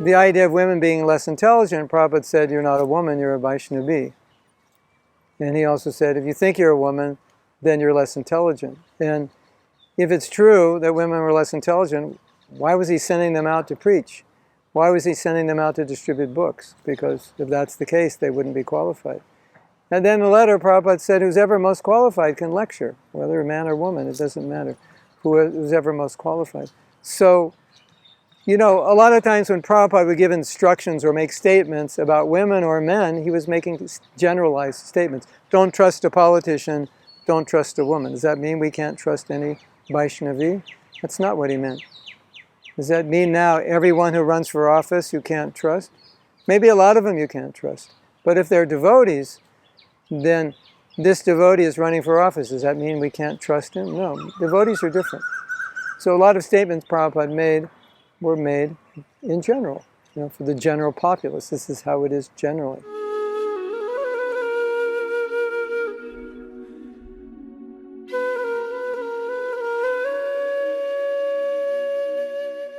the idea of women being less intelligent, Prabhupada said, you're not a woman, you're a Vaishnavi. And he also said, if you think you're a woman, then you're less intelligent. And if it's true that women were less intelligent, why was he sending them out to preach? Why was he sending them out to distribute books? Because if that's the case, they wouldn't be qualified. And then in the letter, Prabhupada said, who's ever most qualified can lecture, whether a man or woman, it doesn't matter. Who's ever most qualified. So, you know, a lot of times when Prabhupada would give instructions or make statements about women or men, he was making generalized statements. Don't trust a politician, don't trust a woman. Does that mean we can't trust any Vaishnavi? That's not what he meant. Does that mean now everyone who runs for office you can't trust? Maybe a lot of them you can't trust. But if they're devotees, then this devotee is running for office. Does that mean we can't trust him? No, devotees are different. So a lot of statements Prabhupada made were made in general, you know, for the general populace. This is how it is generally.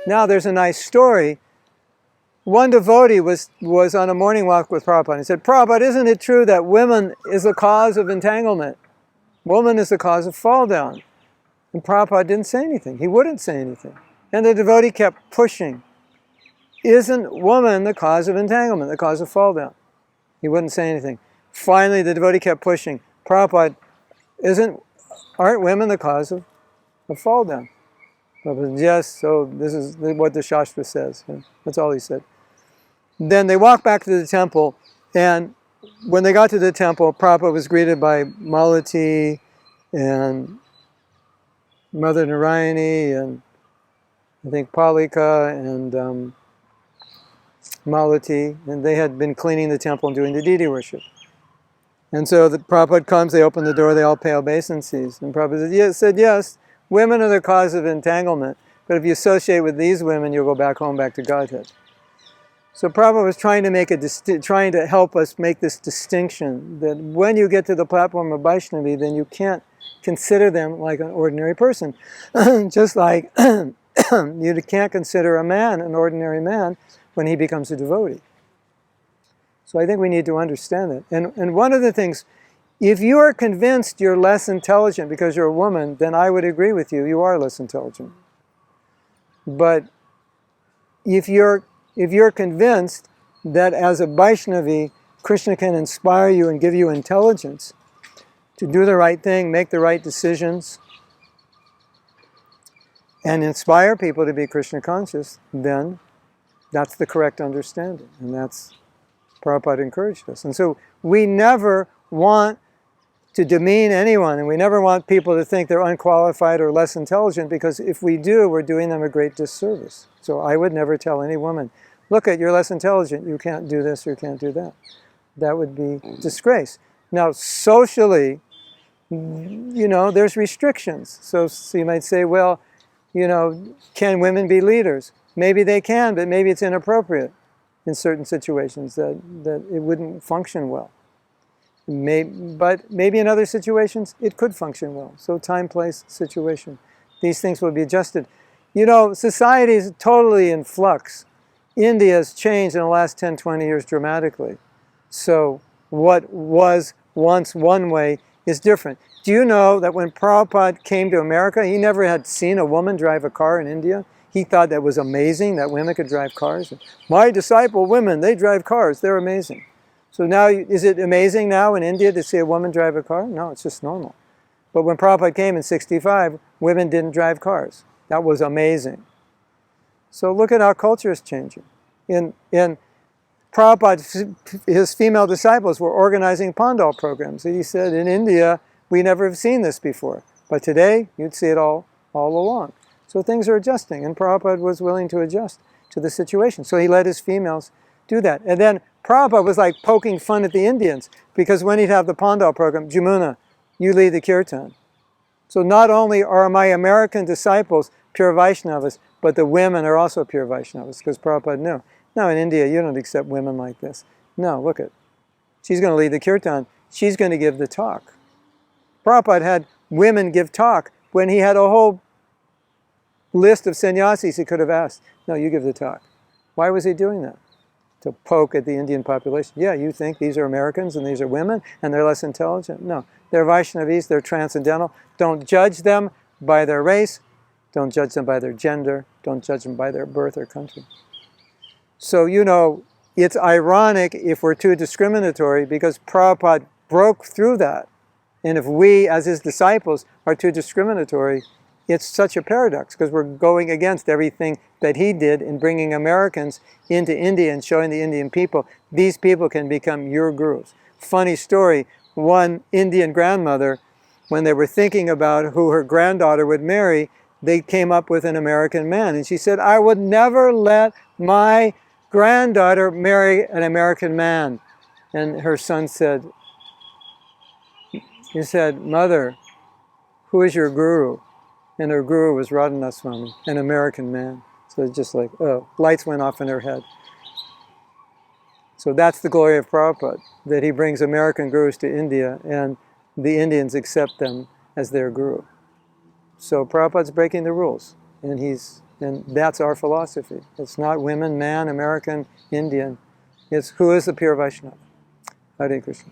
Now there's a nice story. One devotee was on a morning walk with Prabhupada. He said, Prabhupada, isn't it true that women is the cause of entanglement? Woman is the cause of fall down. And Prabhupada didn't say anything. He wouldn't say anything. And the devotee kept pushing. Isn't woman the cause of entanglement, the cause of fall down? He wouldn't say anything. Finally, the devotee kept pushing. Prabhupada, aren't women the cause of fall down? Prabhupada said, yes, so this is what the Shastra says. That's all he said. Then they walked back to the temple, and when they got to the temple, Prabhupada was greeted by Malati and Mother Narayani and I think Palika and Malati, and they had been cleaning the temple and doing the deity worship. And so the Prabhupada comes, they open the door, they all pay obeisances. And Prabhupada said, yes, women are the cause of entanglement, but if you associate with these women, you'll go back home, back to Godhead. So Prabhupada was trying to help us make this distinction, that when you get to the platform of Vaishnavi, then you can't consider them like an ordinary person. Just like you can't consider a man an ordinary man when he becomes a devotee. So I think we need to understand that. And one of the things, if you are convinced you're less intelligent because you're a woman, then I would agree with you, you are less intelligent. But if you're convinced that as a Vaishnavi, Krishna can inspire you and give you intelligence to do the right thing, make the right decisions, and inspire people to be Krishna conscious, then that's the correct understanding. And that's, Prabhupada encouraged us. And so we never want to demean anyone, and we never want people to think they're unqualified or less intelligent, because if we do, we're doing them a great disservice. So I would never tell any woman, look, you're less intelligent, you can't do this or you can't do that. That would be disgrace. Now, socially, you know, there's restrictions. So you might say, well, you know, can women be leaders? Maybe they can, but maybe it's inappropriate in certain situations that it wouldn't function well. But maybe in other situations, it could function well. So time, place, situation. These things will be adjusted. You know, society is totally in flux. India has changed in the last 10, 20 years dramatically. So what was once one way is different. Do you know that when Prabhupada came to America, he never had seen a woman drive a car in India? He thought that was amazing that women could drive cars. My disciple women, they drive cars, they're amazing. So now, is it amazing now in India to see a woman drive a car? No, it's just normal. But when Prabhupada came in '65, women didn't drive cars. That was amazing. So look at how culture is changing. In Prabhupada, his female disciples were organizing pandal programs. He said, in India, we never have seen this before. But today, you'd see it all along. So things are adjusting, and Prabhupada was willing to adjust to the situation. So he let his females do that. And then Prabhupada was like poking fun at the Indians, because when he'd have the pandal program, Jamuna, you lead the kirtan. So not only are my American disciples pure Vaishnavas, but the women are also pure Vaishnavas, because Prabhupada knew. Now in India, you don't accept women like this. No, look at, she's going to lead the kirtan. She's going to give the talk. Prabhupada had women give talk when he had a whole list of sannyasis he could have asked. No, you give the talk. Why was he doing that? To poke at the Indian population. Yeah, you think these are Americans and these are women and they're less intelligent? No, they're Vaishnavis, they're transcendental. Don't judge them by their race. Don't judge them by their gender. Don't judge them by their birth or country. So, it's ironic if we're too discriminatory, because Prabhupada broke through that. And if we, as his disciples, are too discriminatory, it's such a paradox, because we're going against everything that he did in bringing Americans into India and showing the Indian people, these people can become your gurus. Funny story, one Indian grandmother, when they were thinking about who her granddaughter would marry, they came up with an American man. And she said, I would never let my granddaughter marry an American man. And her son said, Mother, who is your guru? And her guru was Radhanaswami, an American man. So it's just like, lights went off in her head. So that's the glory of Prabhupada, that he brings American gurus to India and the Indians accept them as their guru. So Prabhupada's breaking the rules, and that's our philosophy. It's not women, man, American, Indian. It's who is the pure Vaishnava. Hare Krishna.